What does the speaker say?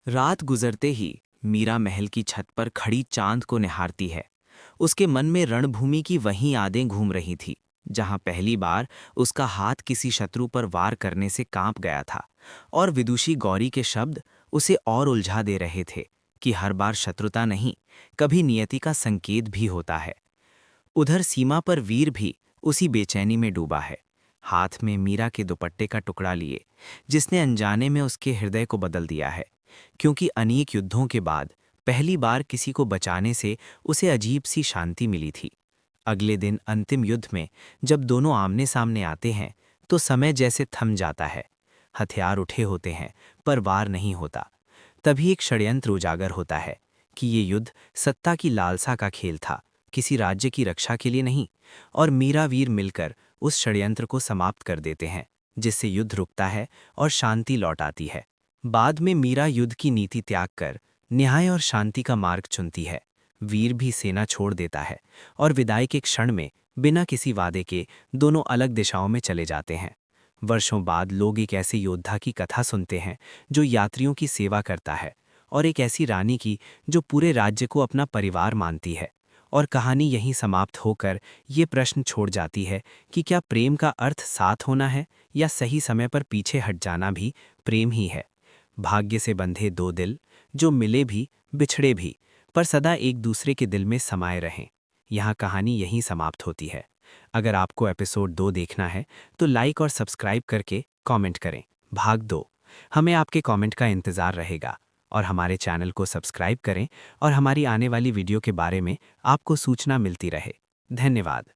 रात गुजरते ही मीरा महल की छत पर खड़ी चांद को निहारती है। उसके मन में रणभूमि की वही यादें घूम रही थी, जहां पहली बार उसका हाथ किसी शत्रु पर वार करने से कांप गया था। और विदुषी गौरी के शब्द उसे और उलझा दे रहे थे कि हर बार शत्रुता नहीं, कभी नियति का संकेत भी होता है। उधर सीमा पर वीर भी उसी बेचैनी में डूबा है, हाथ में मीरा के दुपट्टे का टुकड़ा लिए, जिसने अनजाने में उसके हृदय को बदल दिया है। क्योंकि अनेक युद्धों के बाद पहली बार किसी को बचाने से उसे अजीब सी शांति मिली थी। अगले दिन अंतिम युद्ध में जब दोनों आमने सामने आते हैं तो समय जैसे थम जाता है। हथियार उठे होते हैं पर वार नहीं होता। तभी एक षड्यंत्र उजागर होता है कि ये युद्ध सत्ता की लालसा का खेल था, किसी राज्य की रक्षा के लिए नहीं। और मीरा वीर मिलकर उस षड्यंत्र को समाप्त कर देते हैं, जिससे युद्ध रुकता है और शांति लौट आती है। बाद में मीरा युद्ध की नीति त्याग कर न्याय और शांति का मार्ग चुनती है। वीर भी सेना छोड़ देता है और विदाई के क्षण में बिना किसी वादे के दोनों अलग दिशाओं में चले जाते हैं। वर्षों बाद लोग एक ऐसे योद्धा की कथा सुनते हैं जो यात्रियों की सेवा करता है, और एक ऐसी रानी की जो पूरे राज्य को अपना परिवार मानती है। और कहानी यहीं समाप्त होकर ये प्रश्न छोड़ जाती है कि क्या प्रेम का अर्थ साथ होना है, या सही समय पर पीछे हट जाना भी प्रेम ही है। भाग्य से बंधे दो दिल, जो मिले भी बिछड़े भी, पर सदा एक दूसरे के दिल में समाये रहें। यहाँ कहानी यहीं समाप्त होती है। अगर आपको एपिसोड 2 देखना है तो लाइक और सब्सक्राइब करके कमेंट करें भाग 2। हमें आपके कमेंट का इंतज़ार रहेगा। और हमारे चैनल को सब्सक्राइब करें और हमारी आने वाली वीडियो के बारे में आपको सूचना मिलती रहे। धन्यवाद।